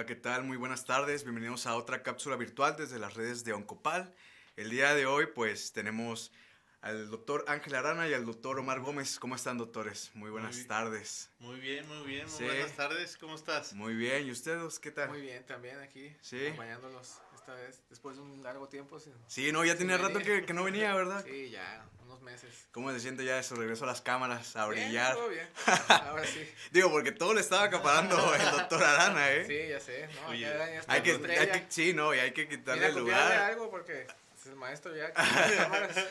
¿qué tal? Muy buenas tardes. Bienvenidos a otra cápsula virtual desde las redes de Oncopal. El día de hoy, pues, tenemos al doctor Ángel Arana y al doctor Omar Gómez. ¿Cómo están, doctores? Muy buenas tardes. Muy bien, muy Sí, buenas tardes, ¿cómo estás? muy bien. ¿Y ustedes qué tal? Muy bien, también aquí, Sí. acompañándolos esta vez, después de un largo tiempo sin... Sí, no, ya sin tenía rato venir. que no venía, ¿verdad? Sí, ya, unos meses. ¿Cómo se siente ya de su regreso a las cámaras, a Bien, brillar? todo bien, ahora sí. Digo, porque todo le estaba acaparando el doctor Arana, ¿eh? Sí, ya sé, ¿no? Oye, Ya está Hay la que, estrella. sí, no, y hay que quitarle Vine a el copiarle lugar. algo porque es el maestro ya. Que tiene cámaras.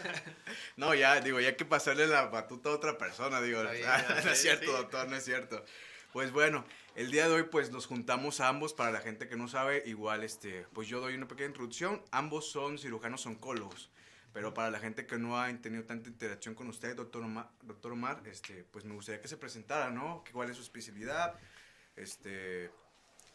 No, ya, digo, ya hay que pasarle la batuta a otra persona, digo. Está bien, No ya es sé, cierto, sí. doctor, no es cierto. Pues bueno, el día de hoy pues nos juntamos a ambos, para la gente que no sabe, igual pues yo doy una pequeña introducción, ambos son cirujanos oncólogos, pero para la gente que no ha tenido tanta interacción con usted, doctor Omar, pues me gustaría que se presentara, ¿no? ¿Cuál es su especialidad? ¿En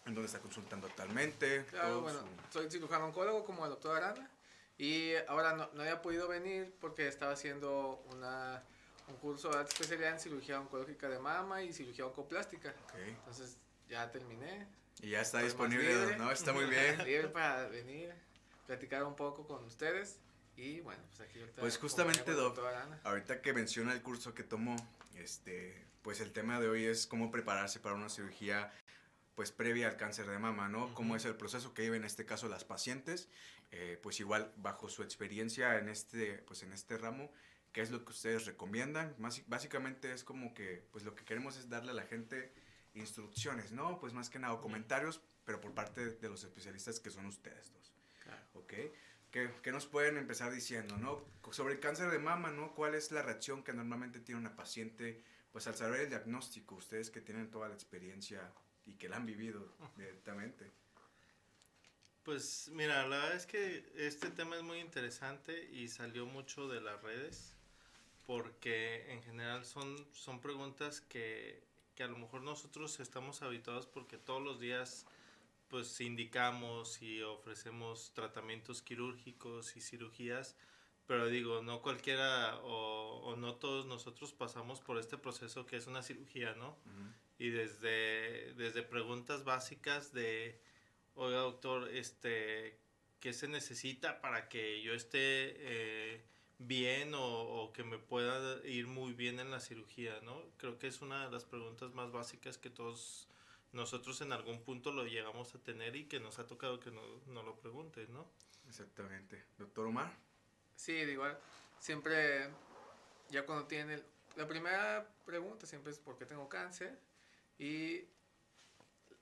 dónde está consultando actualmente? Claro, Todo bueno, soy cirujano oncólogo como el doctor Arana y ahora no había podido venir porque estaba haciendo un curso de alta especialidad en cirugía oncológica de mama y cirugía oncoplástica. Ok. Entonces ya terminé. Y ya está Estoy más disponible, libre. ¿no? Está muy bien. Libre para venir, platicar un poco con ustedes y bueno, pues aquí ahorita Pues justamente, acompañamos al Doc, doctor Arana. ahorita que menciona el curso que tomó, pues el tema de hoy es cómo prepararse para una cirugía pues previa al cáncer de mama, ¿no? Cómo es el proceso que viven en este caso las pacientes, pues igual bajo su experiencia en pues en este ramo, qué es lo que ustedes recomiendan. Básicamente es como que pues lo que queremos es darle a la gente instrucciones, ¿no? Pues más que nada comentarios, pero por parte de los especialistas que son ustedes dos. Claro. ¿Ok? ¿Qué nos pueden empezar diciendo, ¿no? Sobre el cáncer de mama, ¿no? ¿Cuál es la reacción que normalmente tiene una paciente, pues al saber el diagnóstico, ustedes que tienen toda la experiencia y que la han vivido directamente? Pues mira, la verdad es que este tema es muy interesante y salió mucho de las redes porque en general son preguntas que a lo mejor nosotros estamos habituados porque todos los días pues indicamos y ofrecemos tratamientos quirúrgicos y cirugías, pero digo, no cualquiera o no todos nosotros pasamos por este proceso que es una cirugía, ¿no? Y desde preguntas básicas de, oiga doctor, ¿qué se necesita para que yo esté bien o que me pueda ir muy bien en la cirugía, ¿no? Creo que es una de las preguntas más básicas que todos nosotros en algún punto lo llegamos a tener y que nos ha tocado que no lo pregunten, ¿no? Exactamente. Doctor Omar. Sí, de igual, siempre, ya cuando la primera pregunta siempre es ¿por qué tengo cáncer? Y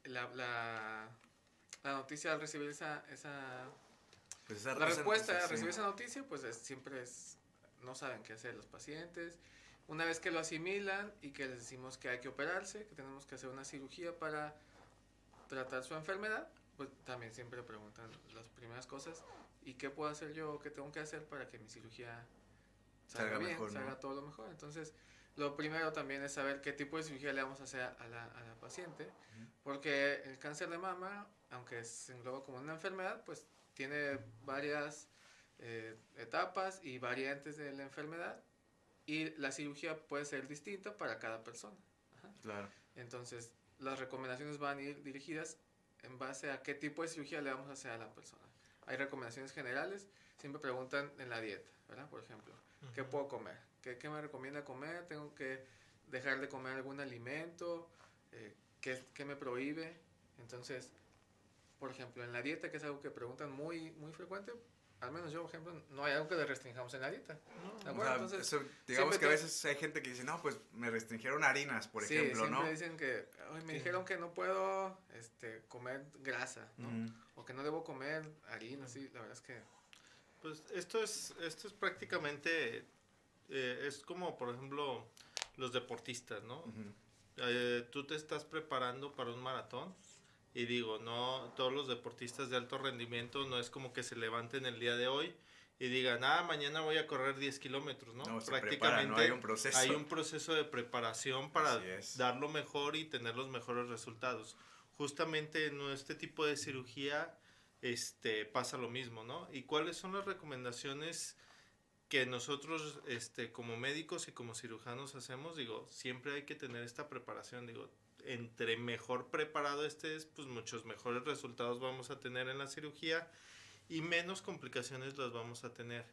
la noticia al recibir Pues la respuesta noticia, al sí. recibir esa noticia, pues siempre es, no saben qué hacer los pacientes. Una vez que lo asimilan y que les decimos que hay que operarse, que tenemos que hacer una cirugía para tratar su enfermedad, pues también siempre preguntan las primeras cosas, ¿y qué puedo hacer yo? ¿Qué tengo que hacer para que mi cirugía salga bien, mejor, ¿no? salga todo lo mejor? Entonces, lo primero también es saber qué tipo de cirugía le vamos a hacer a la paciente, porque el cáncer de mama, aunque se engloba como una enfermedad, pues tiene varias etapas y variantes de la enfermedad, y la cirugía puede ser distinta para cada persona. Ajá. Claro. Entonces, las recomendaciones van a ir dirigidas en base a qué tipo de cirugía le vamos a hacer a la persona. Hay recomendaciones generales, siempre preguntan en la dieta, ¿verdad? Por ejemplo, ¿qué puedo comer? ¿Qué me recomienda comer? ¿Tengo que dejar de comer algún alimento? ¿Qué me prohíbe? Entonces, por ejemplo, en la dieta, que es algo que preguntan muy, muy frecuente, al menos yo, por ejemplo, no hay algo que le restringamos en la dieta. ¿De O acuerdo? sea, Entonces, digamos siempre que a veces hay gente que dice, no, pues me restringieron harinas, por sí, ejemplo, ¿no? siempre dicen que me dijeron que no puedo comer grasa, ¿no? O que no debo comer harina, sí, la verdad es que... Pues esto es prácticamente, es como por ejemplo los deportistas, ¿no? Tú te estás preparando para un maratón y digo, no todos los deportistas de alto rendimiento no es como que se levanten el día de hoy y digan, mañana voy a correr 10 kilómetros, ¿no? No, se Prácticamente prepara, ¿no? Hay un proceso de preparación para Así es. dar lo mejor y tener los mejores resultados. Justamente en este tipo de cirugía pasa lo mismo, ¿no? ¿Y cuáles son las recomendaciones que nosotros como médicos y como cirujanos hacemos? Digo, siempre hay que tener esta preparación, digo, entre mejor preparado estés, pues muchos mejores resultados vamos a tener en la cirugía y menos complicaciones las vamos a tener.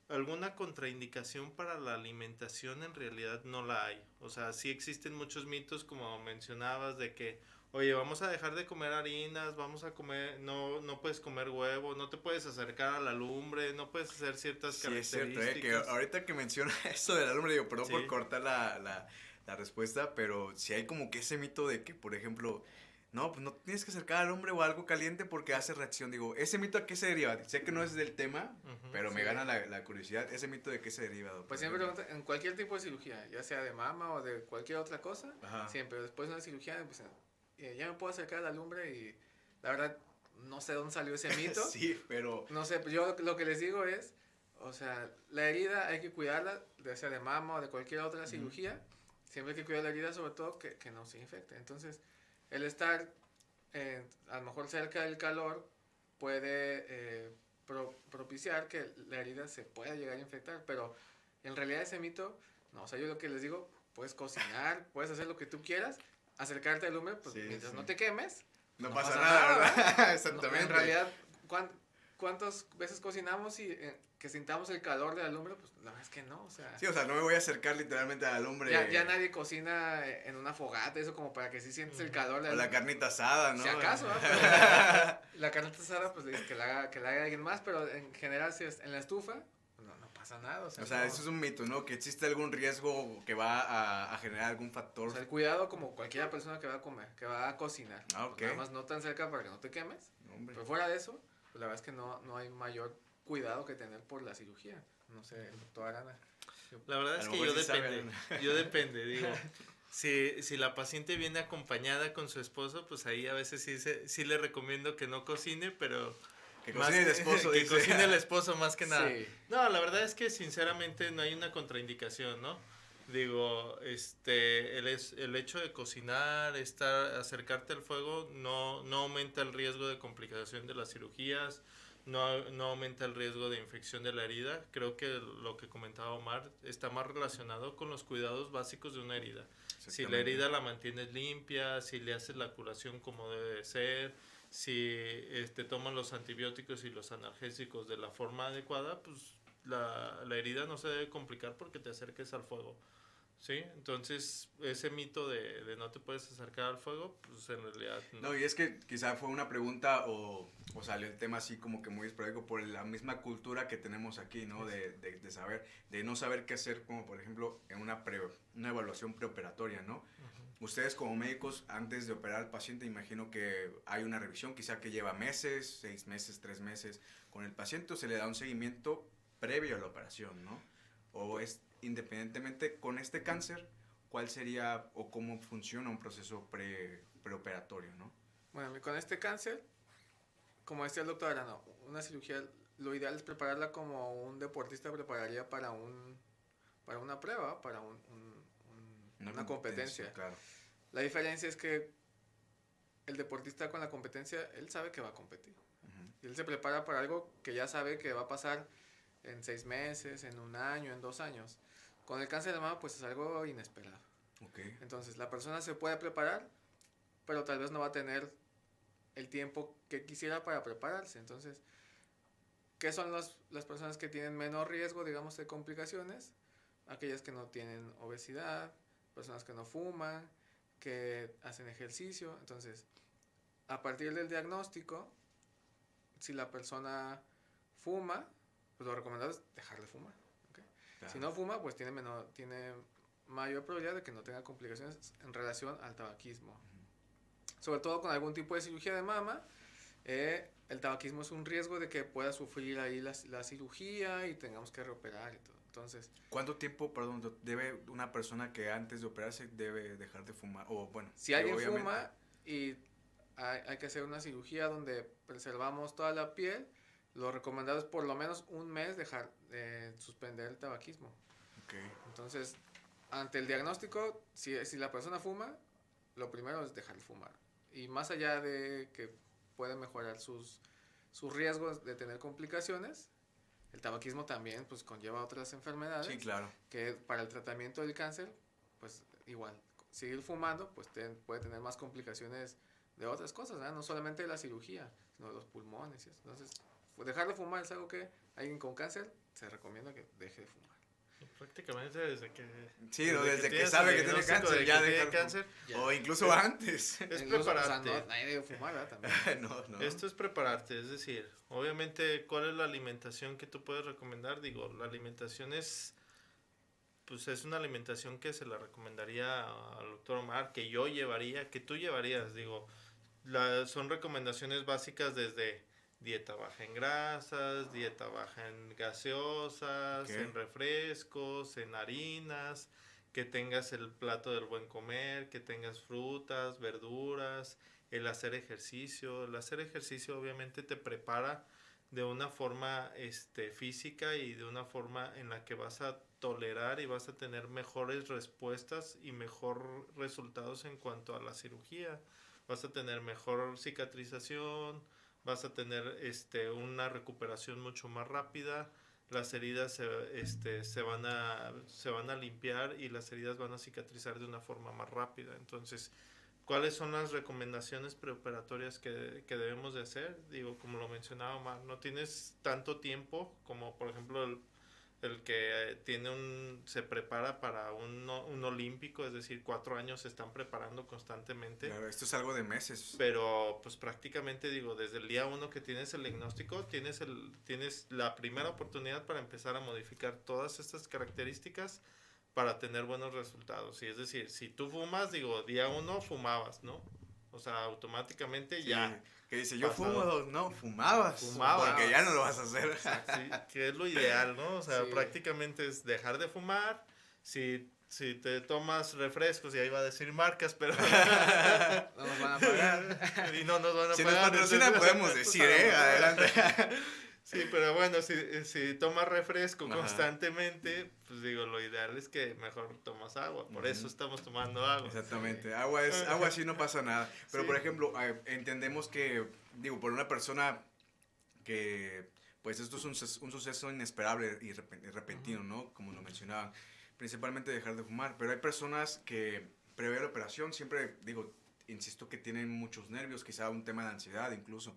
Alguna contraindicación para la alimentación en realidad no la hay. O sea, sí existen muchos mitos, como mencionabas, de que, oye, vamos a dejar de comer harinas, vamos a comer, no puedes comer huevo, no te puedes acercar a la lumbre, no puedes hacer ciertas Sí, es características. cierto, que ahorita que menciona eso del alumbre, digo, perdón Sí. por cortar la respuesta, pero si hay como que ese mito de que, por ejemplo, no, pues no tienes que acercar al hombre o algo caliente porque hace reacción. Digo, ¿ese mito a qué se deriva? Sé que no es del tema, Ujú. pero me Sí. gana la curiosidad. ¿Ese mito de qué se deriva, doctor? Pues siempre preguntan, en cualquier tipo de cirugía, ya sea de mama o de cualquier otra cosa, Ajá. siempre después de una cirugía, pues, ya me puedo acercar a la lumbre y la verdad no sé dónde salió ese mito. Sí, pero... No sé, pues yo lo que les digo es, o sea, la herida hay que cuidarla, ya sea de mama o de cualquier otra cirugía, siempre hay que cuidar la herida, sobre todo que no se infecte. Entonces, el estar a lo mejor cerca del calor puede propiciar que la herida se pueda llegar a infectar, pero en realidad ese mito, no, o sea, yo lo que les digo, puedes cocinar, puedes hacer lo que tú quieras, acercarte al lumbre, pues Sí, mientras sí. no te quemes, No, no pasa pasa nada, nada, ¿verdad? no, Exactamente. en realidad, ¿cuántas veces cocinamos y que sintamos el calor de la lumbre? Pues la verdad es que no, o sea, Sí, o sea, no me voy a acercar literalmente a la lumbre. ya nadie cocina en una fogata, eso como para que sí sientes el calor de O la la lumbre. carnita asada, ¿no? Si acaso, ¿no? Pero la carnita asada, pues le dices que la haga alguien más, pero en general, si es en la estufa, pues, no pasa nada. O sea, no. eso es un mito, ¿no? Que existe algún riesgo que va a generar algún factor. O sea, el cuidado como cualquier persona que va a comer, que va a cocinar. Ah, Pues ok. nada más no tan cerca para que no te quemes. No, hombre. Pero fuera de eso, pues la verdad es que no hay mayor cuidado que tener por la cirugía. No sé, el doctor Arana. La verdad A es lo que mejor yo sí sabe depende, alguna. yo depende, digo, si la paciente viene acompañada con su esposo, pues ahí a veces sí le recomiendo que no cocine, pero Que más cocine el esposo, que dice. cocine el esposo más que nada. Sí. No, la verdad es que sinceramente no hay una contraindicación, ¿no? Digo, el hecho de cocinar, acercarte al fuego, no aumenta el riesgo de complicación de las cirugías, no aumenta el riesgo de infección de la herida. Creo que lo que comentaba Omar está más relacionado con los cuidados básicos de una herida. Si la herida la mantienes limpia, si le haces la curación como debe de ser, si toman los antibióticos y los analgésicos de la forma adecuada, pues la herida no se debe complicar porque te acerques al fuego. ¿Sí? Entonces, ese mito de no te puedes acercar al fuego, pues en realidad no. No, y es que quizá fue una pregunta o salió el tema así como que muy esporádico por la misma cultura que tenemos aquí, ¿no? De saber, de no saber qué hacer, como por ejemplo en una evaluación preoperatoria, ¿no? Ustedes como médicos, antes de operar al paciente, imagino que hay una revisión, quizá que lleva meses, 6 meses, 3 meses con el paciente, o se le da un seguimiento previo a la operación, ¿no? O es independientemente con este cáncer, ¿cuál sería o cómo funciona un proceso preoperatorio, ¿no? Bueno, con este cáncer, como decía el doctor Arana, una cirugía, lo ideal es prepararla como un deportista prepararía para una prueba, para una competencia. Claro. La diferencia es que el deportista con la competencia, él sabe que va a competir. Y él se prepara para algo que ya sabe que va a pasar en 6 meses, en 1 año, en 2 años. Con el cáncer de mama, pues es algo inesperado. Okay. Entonces, la persona se puede preparar, pero tal vez no va a tener el tiempo que quisiera para prepararse. Entonces, ¿qué son las personas que tienen menos riesgo, digamos, de complicaciones? Aquellas que no tienen obesidad, personas que no fuman, que hacen ejercicio. Entonces, a partir del diagnóstico, si la persona fuma, pues lo recomendado es dejar de fumar. ¿Okay? Claro. Si no fuma, pues tiene mayor probabilidad de que no tenga complicaciones en relación al tabaquismo. Sobre todo con algún tipo de cirugía de mama, el tabaquismo es un riesgo de que pueda sufrir ahí la cirugía y tengamos que reoperar y todo. Entonces, ¿cuánto tiempo, perdón, debe una persona que antes de operarse debe dejar de fumar? O bueno, si alguien obviamente, fuma y hay que hacer una cirugía donde preservamos toda la piel, lo recomendado es por lo menos 1 mes dejar de suspender el tabaquismo. Okay. Entonces, ante el diagnóstico, si la persona fuma, lo primero es dejar de fumar. Y más allá de que puede mejorar sus riesgos de tener complicaciones, el tabaquismo también pues conlleva otras enfermedades. Sí, claro. Que para el tratamiento del cáncer, pues igual, seguir fumando, pues puede tener más complicaciones de otras cosas, ¿verdad? No solamente de la cirugía, sino de los pulmones. Entonces, pues dejar de fumar es algo que alguien con cáncer se recomienda que deje de fumar. Prácticamente desde que... Sí, desde que sabe que tiene cáncer, ya deja cáncer. O incluso antes. Es Incluso, prepararte. O sea, nadie debe fumar, ¿verdad? También. No. Esto es prepararte, es decir, obviamente, ¿cuál es la alimentación que tú puedes recomendar? Digo, la alimentación es una alimentación que se la recomendaría al doctor Omar, que yo llevaría, que tú llevarías, digo, son recomendaciones básicas desde dieta baja en grasas, dieta baja en gaseosas, en refrescos, en harinas, que tengas el plato del buen comer, que tengas frutas, verduras, el hacer ejercicio. El hacer ejercicio obviamente te prepara de una forma física y de una forma en la que vas a tolerar y vas a tener mejores respuestas y mejor resultados en cuanto a la cirugía. Vas a tener mejor cicatrización, vas a tener una recuperación mucho más rápida, las heridas se van a limpiar y las heridas van a cicatrizar de una forma más rápida. Entonces, ¿cuáles son las recomendaciones preoperatorias que debemos de hacer? Digo, como lo mencionaba Omar, no tienes tanto tiempo como por ejemplo el que se prepara para un olímpico, es decir, 4 años se están preparando constantemente. Claro, esto es algo de meses. Pero pues prácticamente digo, desde el día 1 que tienes el diagnóstico, tienes la primera oportunidad para empezar a modificar todas estas características para tener buenos resultados. Y es decir, si tú fumas, digo, día 1 fumabas, ¿no? O sea, automáticamente ya. Que dice, yo fumo, no, fumabas. Porque ya no lo vas a hacer. Sí, que es lo ideal, ¿no? O sea, Sí. prácticamente es dejar de fumar. Si te tomas refrescos, y ahí va a decir marcas, pero... No nos van a pagar. Y no nos van a Si pagar. nos patrocinan podemos decir, adelante. Sí, pero bueno, si tomas refresco constantemente, pues digo, lo ideal es que mejor tomas agua. Por eso estamos tomando agua. Exactamente. Sí. Agua sí no pasa nada. Pero, por ejemplo, entendemos que, digo, por una persona que, pues esto es un suceso inesperable y repentino, ¿no? Como lo mencionaban. Principalmente dejar de fumar. Pero hay personas que, previo a la operación, siempre, digo, insisto que tienen muchos nervios, quizá un tema de ansiedad incluso.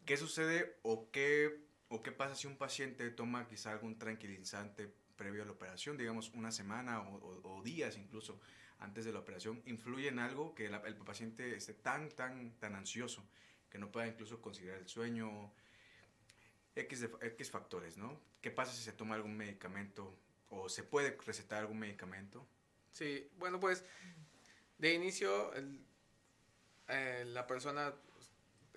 ¿Qué sucede o qué pasa si un paciente toma quizá algún tranquilizante previo a la operación, digamos una semana o días incluso antes de la operación? ¿Influye en algo que el paciente esté tan ansioso que no pueda incluso conciliar el sueño? X factores, ¿no? ¿Qué pasa si se toma algún medicamento o se puede recetar algún medicamento? Sí, bueno, pues de inicio la persona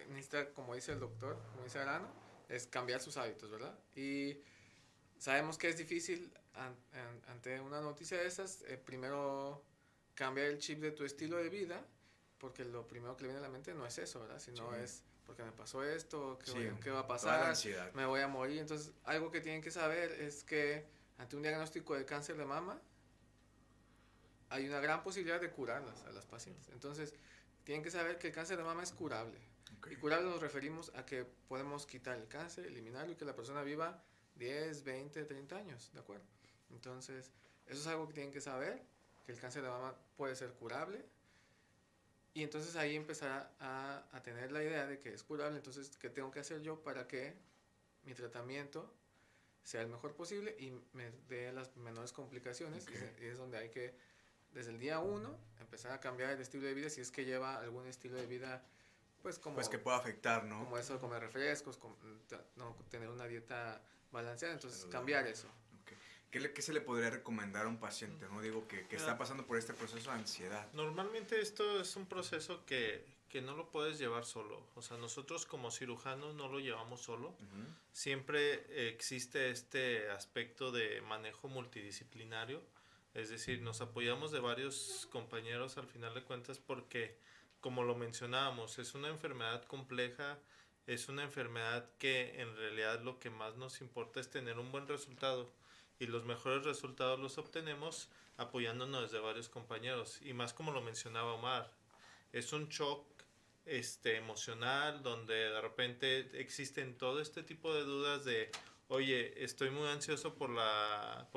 necesita, como dice el doctor, como dice Arano, es cambiar sus hábitos, ¿verdad? Y sabemos que es difícil ante una noticia de esas, primero cambiar el chip de tu estilo de vida, porque lo primero que le viene a la mente no es eso, ¿verdad? Sino sí. Es porque me pasó esto, ¿qué va a pasar? Me voy a morir. Entonces, algo que tienen que saber es que ante un diagnóstico de cáncer de mama, hay una gran posibilidad de curarlas a las pacientes. Entonces, tienen que saber que el cáncer de mama es curable. Okay. Y curable nos referimos a que podemos quitar el cáncer, eliminarlo y que la persona viva 10, 20, 30 años, ¿de acuerdo? Entonces, eso es algo que tienen que saber, que el cáncer de mama puede ser curable. Y entonces ahí empezar a tener la idea de que es curable. Entonces, ¿qué tengo que hacer yo para que mi tratamiento sea el mejor posible y me dé las menores complicaciones? Okay. Y es donde hay que, desde el día 1, empezar a cambiar el estilo de vida, si es que lleva algún estilo de vida, pues que pueda afectar, ¿no? Como eso, comer refrescos, no tener una dieta balanceada, entonces cambiar eso. Okay. ¿Qué se le podría recomendar a un paciente, no? Digo, que está pasando por este proceso de ansiedad. Normalmente esto es un proceso que no lo puedes llevar solo. O sea, nosotros como cirujanos no lo llevamos solo. Uh-huh. Siempre existe este aspecto de manejo multidisciplinario. Es decir, nos apoyamos de varios compañeros al final de cuentas porque, como lo mencionábamos, es una enfermedad compleja, es una enfermedad que en realidad lo que más nos importa es tener un buen resultado. Y los mejores resultados los obtenemos apoyándonos de varios compañeros. Y más como lo mencionaba Omar, es un shock emocional donde de repente existen todo este tipo de dudas de, oye, estoy muy ansioso por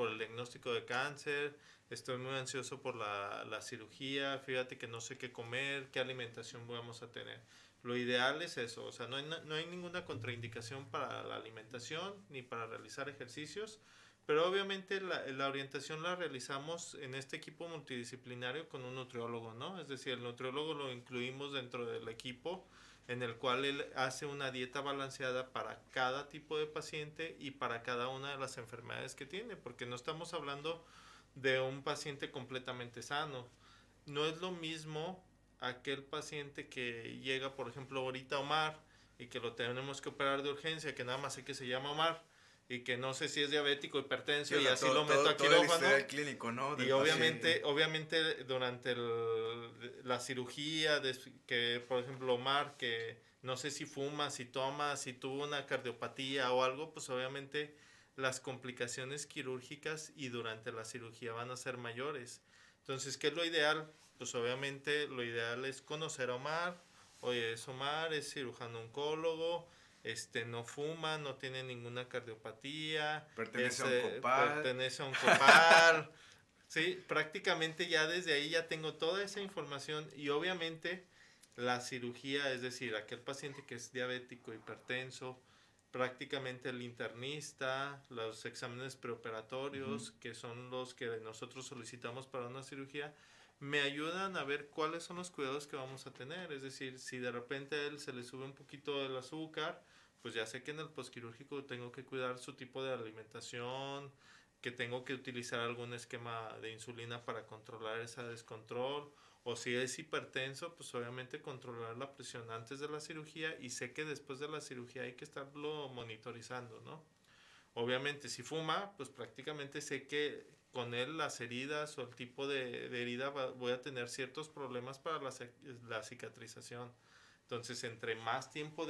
el diagnóstico de cáncer, estoy muy ansioso por la cirugía, fíjate que no sé qué comer, qué alimentación vamos a tener. Lo ideal es eso, o sea, no hay ninguna contraindicación para la alimentación ni para realizar ejercicios, pero obviamente la orientación la realizamos en este equipo multidisciplinario con un nutriólogo, ¿no? Es decir, el nutriólogo lo incluimos dentro del equipo en el cual él hace una dieta balanceada para cada tipo de paciente y para cada una de las enfermedades que tiene, porque no estamos hablando de un paciente completamente sano. No es lo mismo aquel paciente que llega, por ejemplo, ahorita Omar, y que lo tenemos que operar de urgencia, que nada más sé que se llama Omar, y que no sé si es diabético, hipertenso, Sí, o y sea, así lo meto a todo el quirófano. historial clínico, ¿no? Y Del paciente. obviamente durante la cirugía, que por ejemplo Omar, que no sé si fuma, si toma, si tuvo una cardiopatía o algo, pues obviamente las complicaciones quirúrgicas y durante la cirugía van a ser mayores. Entonces, ¿qué es lo ideal? Pues obviamente lo ideal es conocer a Omar. Oye, es Omar, es cirujano oncólogo, no fuma, no tiene ninguna cardiopatía, Pertenece a un copal. pertenece a un copal. Sí, prácticamente ya desde ahí ya tengo toda esa información y obviamente la cirugía, es decir, aquel paciente que es diabético, hipertenso, prácticamente el internista, los exámenes preoperatorios, que son los que nosotros solicitamos para una cirugía, me ayudan a ver cuáles son los cuidados que vamos a tener. Es decir, si de repente a él se le sube un poquito el azúcar, pues ya sé que en el postquirúrgico tengo que cuidar su tipo de alimentación, que tengo que utilizar algún esquema de insulina para controlar ese descontrol, o si es hipertenso, pues obviamente controlar la presión antes de la cirugía, y sé que después de la cirugía hay que estarlo monitorizando, ¿no? Obviamente si fuma, pues prácticamente sé que con él las heridas o el tipo de herida voy a tener ciertos problemas para la cicatrización. Entonces, entre más tiempo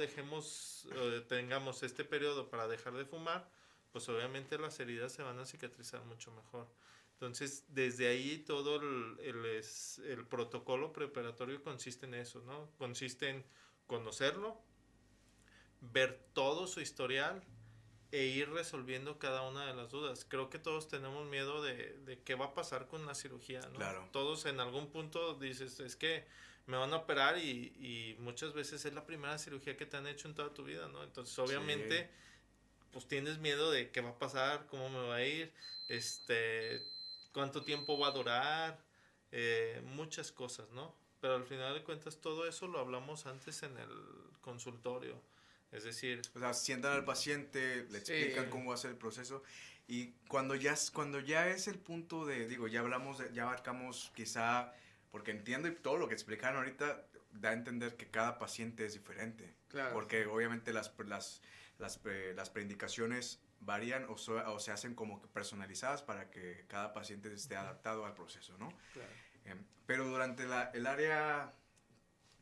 tengamos este periodo para dejar de fumar, pues obviamente las heridas se van a cicatrizar mucho mejor. Entonces, desde ahí todo el protocolo preoperatorio consiste en eso, ¿no? Consiste en conocerlo, ver todo su historial e ir resolviendo cada una de las dudas. Creo que todos tenemos miedo de qué va a pasar con la cirugía, ¿no? Claro. Todos en algún punto dices, es que me van a operar y muchas veces es la primera cirugía que te han hecho en toda tu vida, ¿no? Entonces, obviamente, Sí. pues tienes miedo de qué va a pasar, cómo me va a ir, cuánto tiempo va a durar, muchas cosas, ¿no? Pero al final de cuentas todo eso lo hablamos antes en el consultorio. Es decir, O sea, sientan al paciente, le Sí. explican cómo va a ser el proceso. Y cuando ya es el punto de, digo, ya ya abarcamos quizá, porque entiendo y todo lo que explicaron ahorita da a entender que cada paciente es diferente. Claro. Porque obviamente las preindicaciones varían o se hacen como que personalizadas para que cada paciente esté adaptado al proceso, ¿no? Claro. Pero durante el área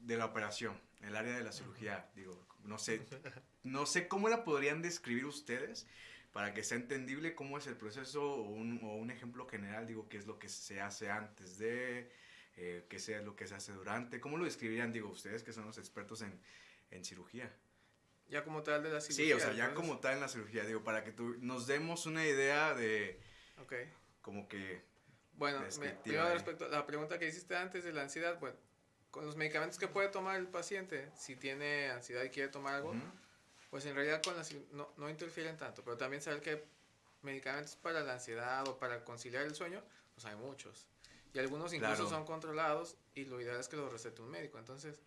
de la operación, el área de la cirugía, digo, no sé cómo la podrían describir ustedes para que sea entendible cómo es el proceso o un ejemplo general, digo, qué es lo que se hace antes de, qué sea lo que se hace durante, ¿cómo lo describirían, digo, ustedes que son los expertos en cirugía? Ya como tal de la cirugía. Sí, o sea, ya entonces, como tal en la cirugía, digo, para que nos demos una idea de, Ok. como que, Bueno, descriptiva primero ahí. respecto a la pregunta que hiciste antes de la ansiedad, bueno, con los medicamentos que puede tomar el paciente, si tiene ansiedad y quiere tomar algo, ujú, pues en realidad no interfieren tanto, pero también saber que medicamentos para la ansiedad o para conciliar el sueño, pues hay muchos. Y algunos incluso Claro. son controlados y lo ideal es que los recete un médico. Entonces,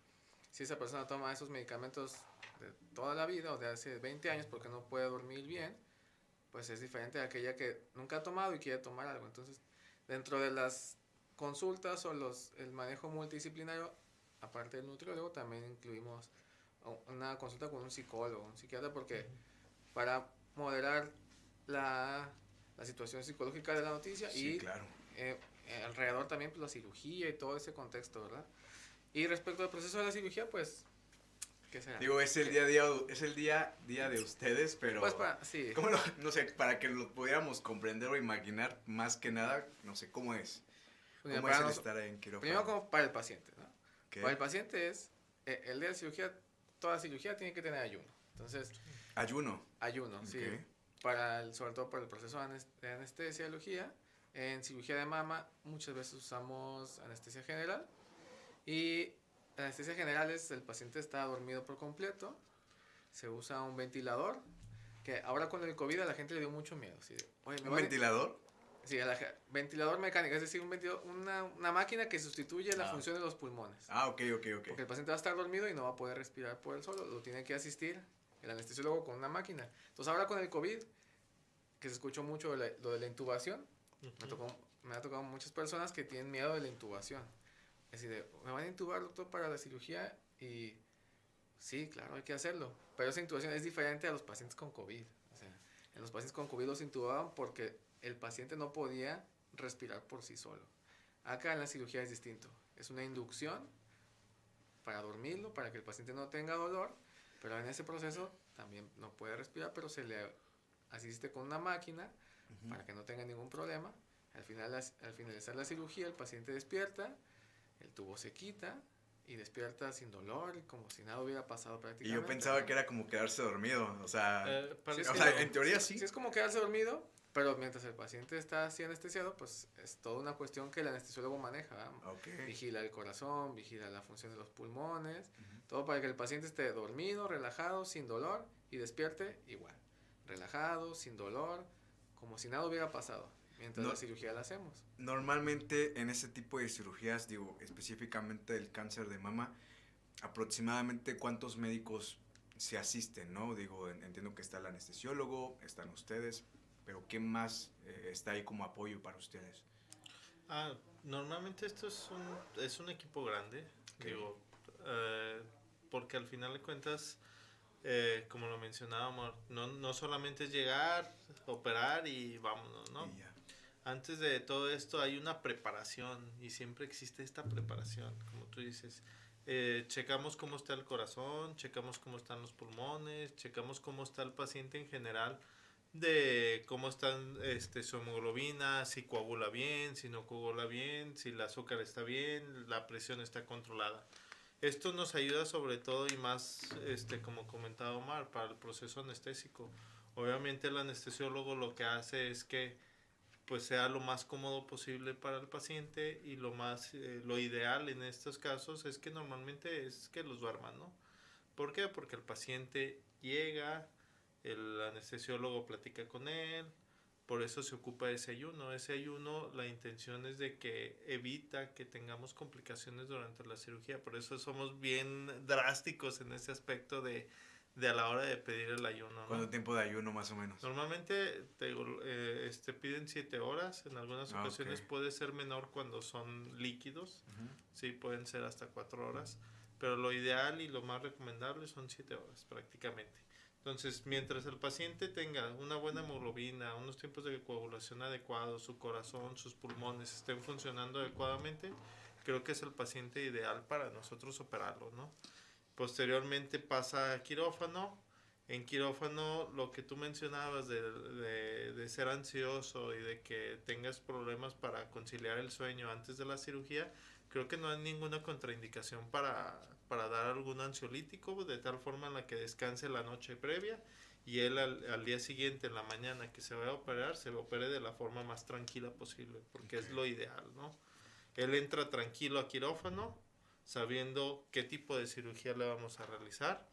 si esa persona toma esos medicamentos de toda la vida o de hace 20 años porque no puede dormir bien, pues es diferente a aquella que nunca ha tomado y quiere tomar algo. Entonces, dentro de las consultas o el manejo multidisciplinario, aparte del nutriólogo, también incluimos una consulta con un psicólogo, un psiquiatra, porque para moderar la situación psicológica de la noticia Sí, y claro. alrededor también pues, la cirugía y todo ese contexto, ¿verdad? Y respecto al proceso de la cirugía, pues, ¿qué será? Digo, es el ¿Qué? día a día, es el día de ustedes, pero Pues sí. no sé, para que lo pudiéramos comprender o imaginar más que nada, no sé, ¿cómo es? Mira, ¿Cómo es para el nos- estar en quirófano? Primero como para el paciente, ¿no? ¿Qué? Para el paciente es, el día de cirugía, toda cirugía tiene que tener ayuno. Entonces, Ayuno. ayuno, sí. Ok. Sobre todo para el proceso de anestesiología, En cirugía de mama muchas veces usamos anestesia general y la anestesia general es el paciente está dormido por completo, se usa un ventilador, que ahora con el COVID a la gente le dio mucho miedo. ¿Sí? Oye, ¿Un ventilador? Sí, ventilador mecánico, es decir, una máquina que sustituye la función de los pulmones. Ok. Porque el paciente va a estar dormido y no va a poder respirar por él solo, lo tiene que asistir el anestesiólogo con una máquina. Entonces ahora con el COVID, que se escuchó mucho lo de la intubación, me ha tocado muchas personas que tienen miedo de la intubación. Es decir, me van a intubar, doctor, para la cirugía y sí, claro, hay que hacerlo. Pero esa intubación es diferente a los pacientes con COVID. O sea, en los pacientes con COVID los intubaban porque el paciente no podía respirar por sí solo. Acá en la cirugía es distinto. Es una inducción para dormirlo, para que el paciente no tenga dolor, pero en ese proceso también no puede respirar, pero se le asiste con una máquina para que no tenga ningún problema. Al finalizar la cirugía, el paciente despierta, el tubo se quita y despierta sin dolor, como si nada hubiera pasado prácticamente. Y yo pensaba que era como quedarse dormido, o sea, en teoría sí. Sí, es como quedarse dormido, pero mientras el paciente está así anestesiado, pues es toda una cuestión que el anestesiólogo maneja. Vigila el corazón, vigila la función de los pulmones, todo para que el paciente esté dormido, relajado, sin dolor y despierte igual. Relajado, sin dolor, como si nada hubiera pasado, mientras la cirugía la hacemos. Normalmente en ese tipo de cirugías, digo, específicamente el cáncer de mama, aproximadamente ¿cuántos médicos se asisten, no? Digo, entiendo que está el anestesiólogo, están ustedes, pero ¿qué más está ahí como apoyo para ustedes? Normalmente esto es un equipo grande, digo, porque al final de cuentas, como lo mencionábamos, no solamente es llegar, operar y vámonos, ¿no? Y ya. Antes de todo esto hay una preparación y siempre existe esta preparación, como tú dices. Checamos cómo está el corazón, checamos cómo están los pulmones, checamos cómo está el paciente en general, de cómo están su hemoglobina, si coagula bien, si no coagula bien, si el azúcar está bien, la presión está controlada. Esto nos ayuda sobre todo y más, como comentaba Omar, para el proceso anestésico. Obviamente el anestesiólogo lo que hace es que pues sea lo más cómodo posible para el paciente y lo ideal en estos casos es que normalmente es que los duerman, ¿no? ¿Por qué? Porque el paciente llega, el anestesiólogo platica con él, por eso se ocupa de ese ayuno. Ese ayuno, la intención es de que evita que tengamos complicaciones durante la cirugía, por eso somos bien drásticos en ese aspecto de a la hora de pedir el ayuno, ¿no? ¿Cuánto tiempo de ayuno más o menos? Normalmente piden 7 horas, en algunas ocasiones puede ser menor cuando son líquidos, sí, pueden ser hasta 4 horas, pero lo ideal y lo más recomendable son 7 horas prácticamente. Entonces, mientras el paciente tenga una buena hemoglobina, unos tiempos de coagulación adecuados, su corazón, sus pulmones estén funcionando adecuadamente, creo que es el paciente ideal para nosotros operarlo, ¿no? Posteriormente pasa a quirófano. En quirófano, lo que tú mencionabas de ser ansioso y de que tengas problemas para conciliar el sueño antes de la cirugía, creo que no hay ninguna contraindicación para dar algún ansiolítico, de tal forma en la que descanse la noche previa y él al día siguiente, en la mañana que se va a operar, se opere de la forma más tranquila posible, porque es lo ideal, ¿no? Él entra tranquilo a quirófano, sabiendo qué tipo de cirugía le vamos a realizar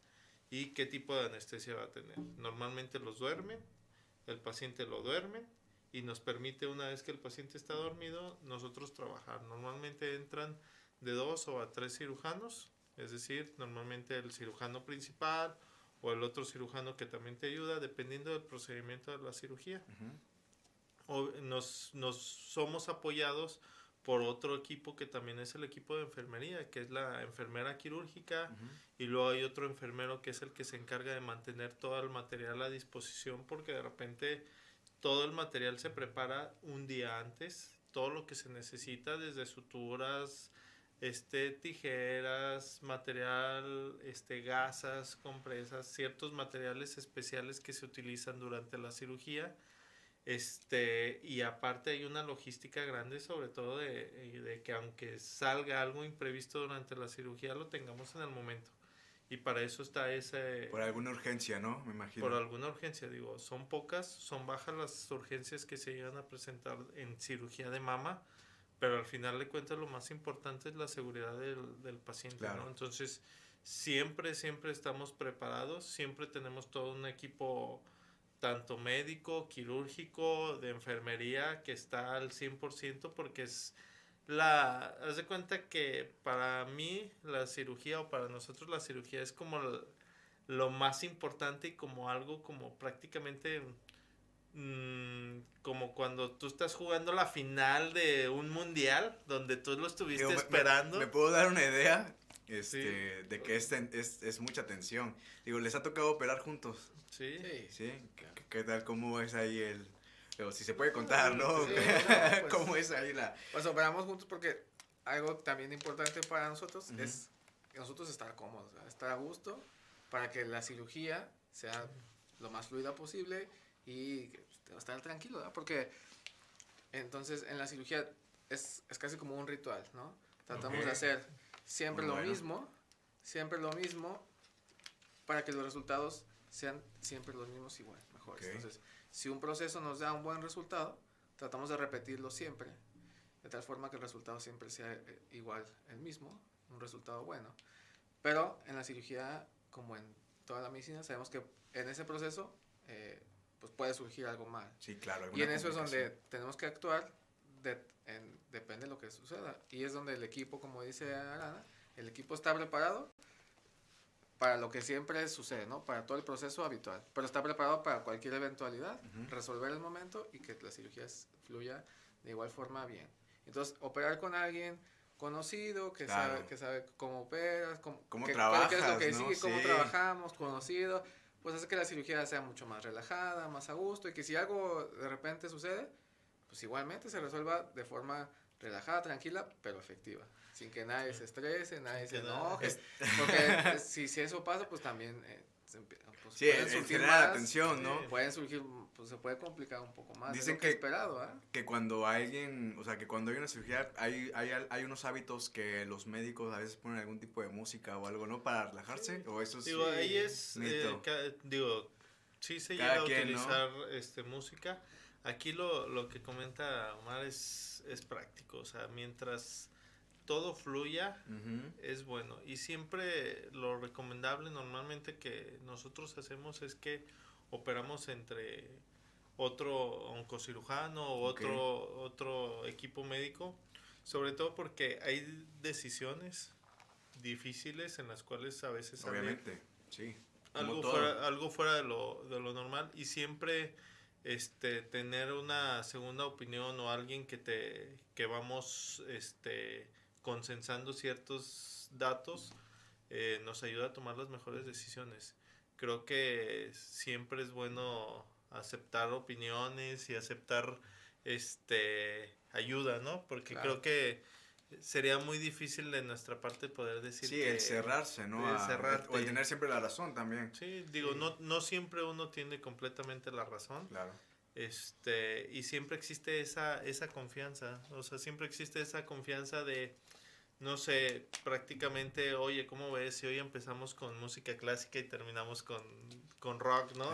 y qué tipo de anestesia va a tener. Normalmente los duermen, el paciente lo duerme y nos permite, una vez que el paciente está dormido, nosotros trabajar. Normalmente entran de 2 o a 3 cirujanos, es decir, normalmente el cirujano principal o el otro cirujano que también te ayuda, dependiendo del procedimiento de la cirugía. O somos apoyados por otro equipo que también es el equipo de enfermería, que es la enfermera quirúrgica, y luego hay otro enfermero que es el que se encarga de mantener todo el material a disposición, porque de repente todo el material se prepara un día antes, todo lo que se necesita desde suturas, tijeras, material, gasas, compresas, ciertos materiales especiales que se utilizan durante la cirugía. Y aparte hay una logística grande, sobre todo de que aunque salga algo imprevisto durante la cirugía, lo tengamos en el momento. y para eso está ese... Por alguna urgencia, ¿no? Me imagino. Por alguna urgencia, digo, son pocas, son bajas las urgencias que se llegan a presentar en cirugía de mama, pero al final de cuentas lo más importante es la seguridad del paciente, Claro. ¿no? Entonces, siempre estamos preparados, siempre tenemos todo un equipo, tanto médico, quirúrgico, de enfermería, que está al 100% porque es haz de cuenta que para mí la cirugía, o para nosotros la cirugía, es como lo más importante y como algo como prácticamente como cuando tú estás jugando la final de un mundial donde tú lo estuviste Digo, esperando. ¿Me puedo dar una idea? Sí. De que es mucha tensión. Digo, ¿les ha tocado operar juntos? Sí. ¿Sí? ¿Qué tal? ¿Cómo es ahí pero si se puede contar, ¿no? Sí, no, pues, ¿Cómo es ahí la...? Pues operamos juntos porque algo también importante para nosotros Ujú. es nosotros estar cómodos, ¿verdad? Estar a gusto para que la cirugía sea lo más fluida posible y estar tranquilo, ¿verdad? Porque entonces en la cirugía es casi como un ritual, ¿no? Tratamos Ok. de hacer siempre Muy lo bueno. mismo para que los resultados sean siempre los mismos igual, mejores. Ok. Entonces, si un proceso nos da un buen resultado, tratamos de repetirlo siempre, de tal forma que el resultado siempre sea igual, el mismo, un resultado bueno. Pero en la cirugía, como en toda la medicina, sabemos que en ese proceso pues puede surgir algo mal. Sí, claro. Y alguna en eso es donde complicación. tenemos que actuar, depende de lo que suceda. Y es donde el equipo, como dice Arana, el equipo está preparado para lo que siempre sucede, ¿no? Para todo el proceso habitual. Pero está preparado para cualquier eventualidad, Ujú. resolver el momento y que la cirugía fluya de igual forma bien. Entonces, operar con alguien conocido, Claro. que sabe cómo operas, Cómo qué es lo trabajas, que ¿no? sigue, cómo Sí. trabajamos, conocido, pues hace que la cirugía sea mucho más relajada, más a gusto y que si algo de repente sucede, pues igualmente se resuelva de forma relajada, tranquila, pero efectiva. Sin que nadie se estrese, nadie se que enoje. Porque si eso pasa, pues también pues Sí, pueden surgir genera la más, tensión, ¿no? Sí. pueden surgir, pues se puede complicar un poco más. Dicen de lo que esperado, ¿eh? que cuando alguien, o sea, que cuando hay una cirugía hay unos hábitos que los médicos a veces ponen algún tipo de música o algo, ¿no? Para relajarse, o eso Digo, sí, ahí es, mito. digo, sí se Cada llega a quien, ¿no? utilizar música. Aquí lo que comenta Omar es práctico, o sea, mientras todo fluya, Ujú. es bueno. Y siempre lo recomendable normalmente que nosotros hacemos es que operamos entre otro oncocirujano o Ok. otro equipo médico, sobre todo porque hay decisiones difíciles en las cuales a veces sale Obviamente, sí. Como todo. algo fuera de lo normal, y siempre tener una segunda opinión o alguien que vamos consensando ciertos datos nos ayuda a tomar las mejores decisiones. Creo que siempre es bueno aceptar opiniones y aceptar ayuda, ¿no? Porque Claro. creo que sería muy difícil de nuestra parte poder decir Sí, que el cerrarse, ¿no? el cerrarte. O el tener siempre la razón también. Sí, digo, Sí. no siempre uno tiene completamente la razón. Claro. Y siempre existe esa confianza, o sea, siempre existe esa confianza de, no sé, prácticamente, oye, ¿cómo ves si hoy empezamos con música clásica y terminamos con rock, ¿no?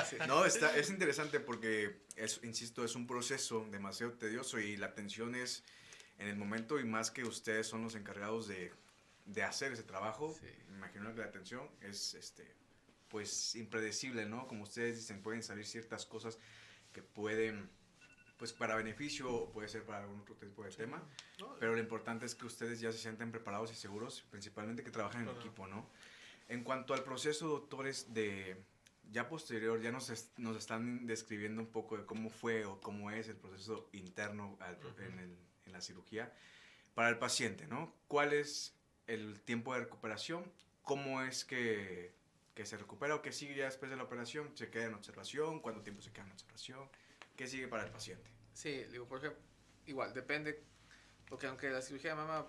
Sí. No, es interesante porque, insisto, es un proceso demasiado tedioso y la tensión es en el momento y más que ustedes son los encargados de hacer ese trabajo. Sí. Me imagino que la tensión es, pues, impredecible, ¿no? Como ustedes dicen, pueden salir ciertas cosas que pueden, pues, para beneficio o puede ser para algún otro tipo de tema. No, Pero lo importante es que ustedes ya se sienten preparados y seguros, principalmente que trabajan en Claro. equipo, ¿no? En cuanto al proceso, doctores, ya posterior, ya nos están describiendo un poco de cómo fue o cómo es el proceso interno en la cirugía para el paciente, ¿no? ¿Cuál es el tiempo de recuperación? ¿Cómo es que se recupera o qué sigue ya después de la operación? ¿Se queda en observación? ¿Cuánto tiempo se queda en observación? ¿Qué sigue para el paciente? Sí, digo, por ejemplo, igual, depende, porque aunque la cirugía de mama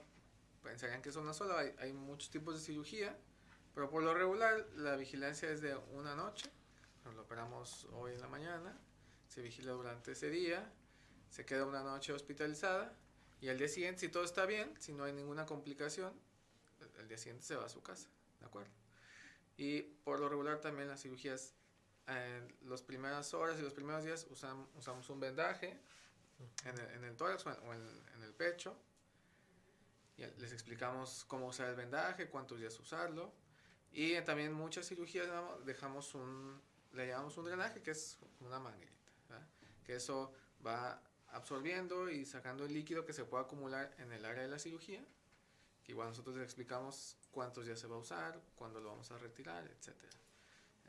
pensarían que es una sola, hay muchos tipos de cirugía, pero por lo regular la vigilancia es de una noche, lo operamos hoy en la mañana, se vigila durante ese día, se queda una noche hospitalizada y al día siguiente, si todo está bien, si no hay ninguna complicación, el día siguiente se va a su casa, ¿de acuerdo? Y por lo regular también las cirugías, en las primeras horas y los primeros días usamos un vendaje en el tórax o en el pecho. Y les explicamos cómo usar el vendaje, cuántos días usarlo. Y también muchas cirugías le llamamos un drenaje, que es una manguerita, ¿verdad? Que eso va absorbiendo y sacando el líquido que se puede acumular en el área de la cirugía. Que igual nosotros les explicamos cuántos días se va a usar, cuándo lo vamos a retirar, etc.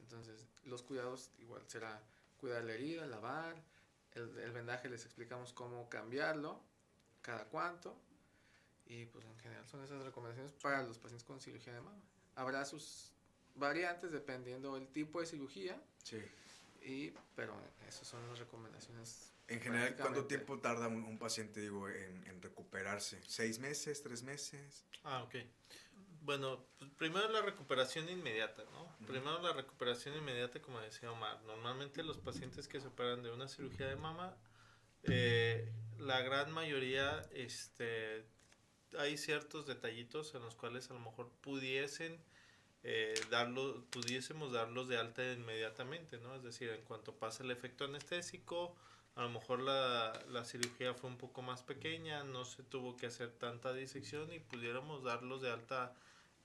Entonces, los cuidados igual será cuidar la herida, lavar. El vendaje les explicamos cómo cambiarlo, cada cuánto. Y pues en general son esas recomendaciones para los pacientes con cirugía de mama. Habrá sus variantes dependiendo del tipo de cirugía. Sí. Pero esas son las recomendaciones. En general, ¿cuánto tiempo tarda un paciente, digo, en recuperarse? ¿6 meses, 3 meses? Ok. Bueno, pues primero la recuperación inmediata, ¿no? Primero la recuperación inmediata, como decía Omar. Normalmente los pacientes que se operan de una cirugía de mama, la gran mayoría, hay ciertos detallitos en los cuales a lo mejor pudiésemos darlos de alta inmediatamente, ¿no? Es decir, en cuanto pasa el efecto anestésico, a lo mejor la cirugía fue un poco más pequeña, no se tuvo que hacer tanta disección y pudiéramos darlos de alta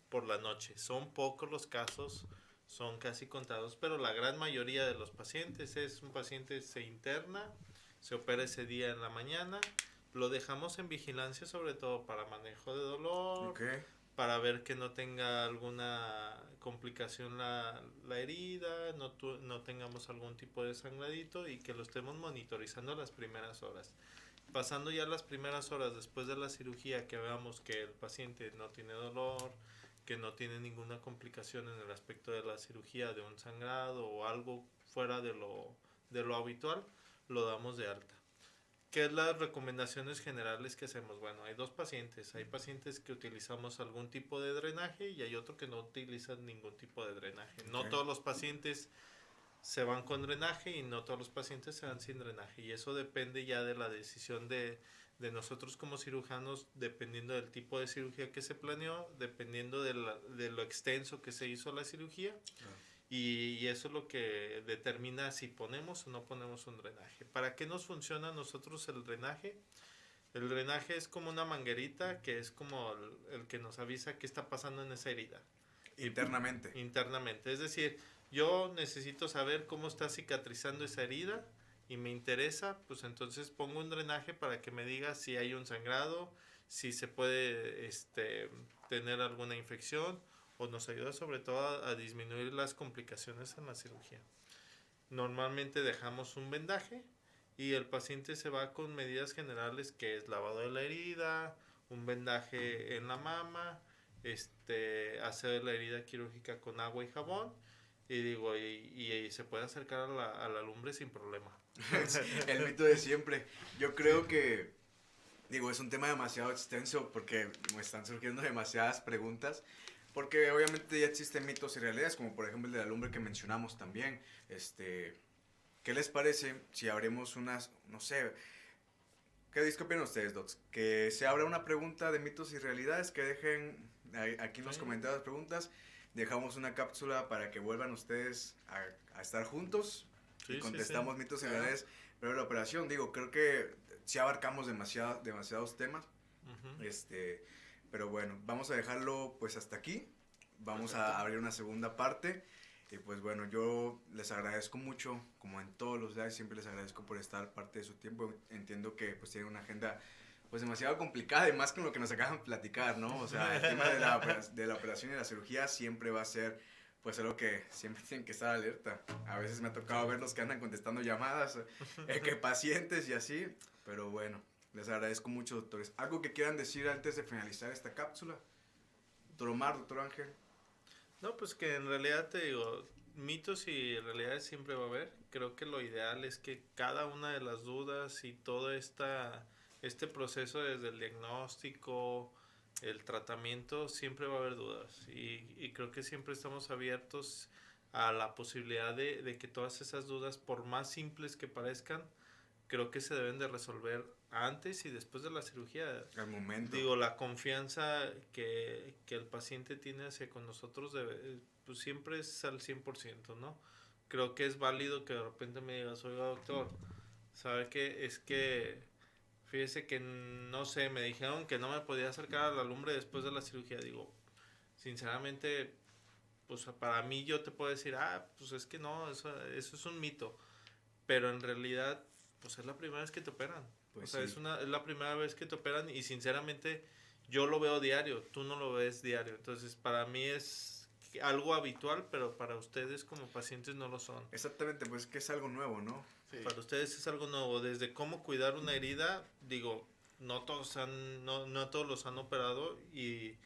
por la noche. Son pocos los casos, son casi contados, pero la gran mayoría de los pacientes es un paciente se interna, se opera ese día en la mañana, lo dejamos en vigilancia sobre todo para manejo de dolor, para ver que no tenga alguna complicación la herida, no tengamos algún tipo de sangradito y que lo estemos monitorizando las primeras horas. Pasando ya las primeras horas después de la cirugía, que veamos que el paciente no tiene dolor, que no tiene ninguna complicación en el aspecto de la cirugía, de un sangrado o algo fuera de lo habitual, lo damos de alta. ¿Qué es las recomendaciones generales que hacemos? Bueno, hay dos pacientes. Hay pacientes que utilizamos algún tipo de drenaje y hay otro que no utilizan ningún tipo de drenaje. No todos los pacientes se van con drenaje y no todos los pacientes se van sin drenaje. Y eso depende ya de la decisión de nosotros como cirujanos, dependiendo del tipo de cirugía que se planeó, dependiendo de lo extenso que se hizo la cirugía. Y eso es lo que determina si ponemos o no ponemos un drenaje. ¿Para qué nos funciona a nosotros el drenaje? El drenaje es como una manguerita que es como el que nos avisa qué está pasando en esa herida. Internamente. Internamente. Es decir, yo necesito saber cómo está cicatrizando esa herida y me interesa, pues entonces pongo un drenaje para que me diga si hay un sangrado, si se puede tener alguna infección, o nos ayuda sobre todo a disminuir las complicaciones en la cirugía. Normalmente dejamos un vendaje y el paciente se va con medidas generales, que es lavado de la herida, un vendaje en la mama, hacer la herida quirúrgica con agua y jabón, y se puede acercar a la lumbre sin problema. El mito de siempre. Yo creo que, es un tema demasiado extenso porque me están surgiendo demasiadas preguntas. Porque obviamente ya existen mitos y realidades, como por ejemplo el de la lumbre que mencionamos también. ¿Qué les parece si abrimos unas, no sé, qué opinan ustedes, docs? Que se abra una pregunta de mitos y realidades, que dejen aquí en los comentarios preguntas. Dejamos una cápsula para que vuelvan ustedes a estar juntos y contestamos mitos y realidades. Pero la operación, creo que sí abarcamos demasiados temas. Pero bueno, vamos a dejarlo pues hasta aquí. Vamos a abrir una segunda parte. Y pues bueno, yo les agradezco mucho, como en todos los días, siempre les agradezco por estar parte de su tiempo. Entiendo que pues tienen una agenda pues demasiado complicada y más con lo que nos acaban de platicar, ¿no? O sea, el tema de la operación y la cirugía siempre va a ser pues algo que siempre tienen que estar alerta. A veces me ha tocado ver los que andan contestando llamadas, que pacientes y así, pero bueno. Les agradezco mucho, doctores. ¿Algo que quieran decir antes de finalizar esta cápsula? Doctor Omar, doctor Ángel. No, pues que en realidad te digo, mitos y realidades siempre va a haber. Creo que lo ideal es que cada una de las dudas y todo este proceso desde el diagnóstico, el tratamiento, siempre va a haber dudas. Y creo que siempre estamos abiertos a la posibilidad de que todas esas dudas, por más simples que parezcan, creo que se deben de resolver antes y después de la cirugía. Al momento. Digo, la confianza que el paciente tiene hacia con nosotros pues siempre es al 100%, ¿no? Creo que es válido que de repente me digas, oiga, doctor, ¿sabe qué? Es que, fíjese que, no sé, me dijeron que no me podía acercar a la lumbre después de la cirugía. Digo, sinceramente, pues para mí yo te puedo decir, pues es que no, eso es un mito. Pero en realidad, pues es la primera vez que te operan. Pues o sea, sí. es la primera vez que te operan y sinceramente yo lo veo diario, tú no lo ves diario. Entonces, para mí es algo habitual, pero para ustedes como pacientes no lo son. Exactamente, pues que es algo nuevo, ¿no? Sí. Para ustedes es algo nuevo. Desde cómo cuidar una herida, digo, no todos los han operado y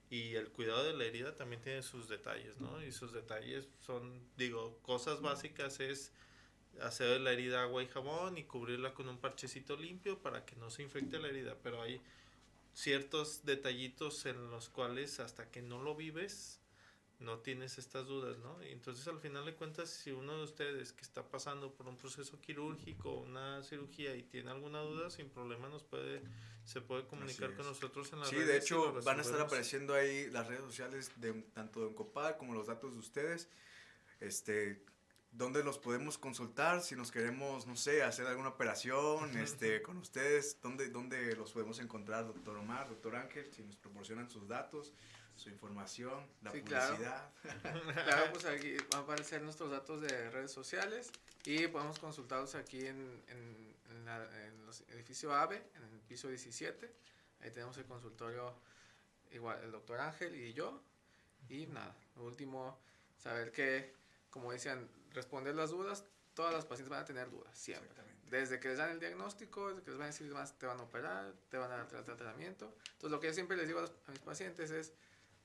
el cuidado de la herida también tiene sus detalles, ¿no? Y sus detalles son, digo, cosas básicas es hacer la herida agua y jabón y cubrirla con un parchecito limpio para que no se infecte la herida, pero hay ciertos detallitos en los cuales hasta que no lo vives no tienes estas dudas, ¿no? Y entonces al final de cuentas, si uno de ustedes que está pasando por un proceso quirúrgico, una cirugía y tiene alguna duda, sin problema se puede comunicar con nosotros en las redes. Sí, de hecho y lo van a estar resolvemos. apareciendo ahí las redes sociales de tanto de Oncopal como los datos de ustedes. ¿Dónde los podemos consultar? Si nos queremos, no sé, hacer alguna operación con ustedes, ¿dónde los podemos encontrar, doctor Omar, doctor Ángel? Si nos proporcionan sus datos, su información, la Sí, publicidad. Claro, pues aquí van a aparecer nuestros datos de redes sociales y podemos consultarlos aquí en los edificio AVE, en el piso 17. Ahí tenemos el consultorio, igual el doctor Ángel y yo. Y nada, lo último, saber que, como decían, responder las dudas. Todas las pacientes van a tener dudas, siempre. Desde que les dan el diagnóstico, desde que les van a decir más, te van a operar, te van a dar tratamiento. Entonces, lo que yo siempre les digo a mis pacientes es,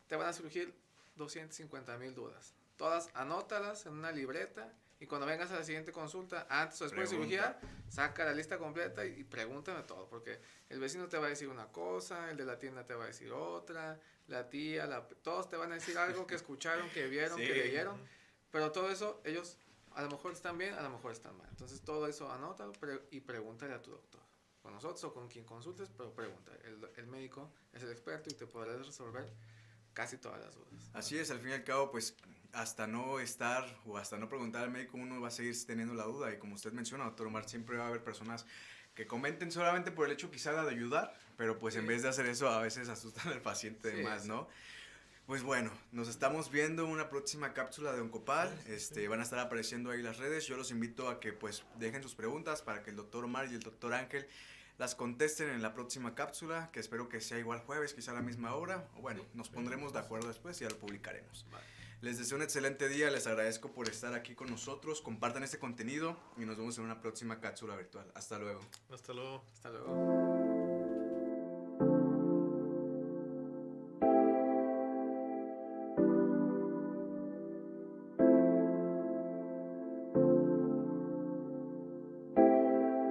te van a surgir 250,000 dudas. Todas anótalas en una libreta y cuando vengas a la siguiente consulta, antes o después de cirugía, saca la lista completa y pregúntame todo, porque el vecino te va a decir una cosa, el de la tienda te va a decir otra, la tía, todos te van a decir algo que escucharon, que vieron, que leyeron, pero todo eso ellos a lo mejor están bien, a lo mejor están mal. Entonces todo eso anótalo y pregúntale a tu doctor. Con nosotros o con quien consultes, pero pregunta. El médico es el experto y te podrá resolver casi todas las dudas. Así es, al fin y al cabo, pues hasta no estar o hasta no preguntar al médico uno va a seguir teniendo la duda y como usted menciona, doctor Omar, siempre va a haber personas que comenten solamente por el hecho quizá de ayudar, pero pues en vez de hacer eso a veces asustan al paciente de más, ¿no? Pues bueno, nos estamos viendo en una próxima cápsula de Oncopal, van a estar apareciendo ahí las redes, yo los invito a que pues dejen sus preguntas para que el doctor Omar y el doctor Ángel las contesten en la próxima cápsula, que espero que sea igual jueves, quizá a la misma hora, o bueno, nos pondremos de acuerdo después y ya lo publicaremos. Vale. Les deseo un excelente día, les agradezco por estar aquí con nosotros, compartan este contenido y nos vemos en una próxima cápsula virtual. Hasta luego. Hasta luego. Hasta luego.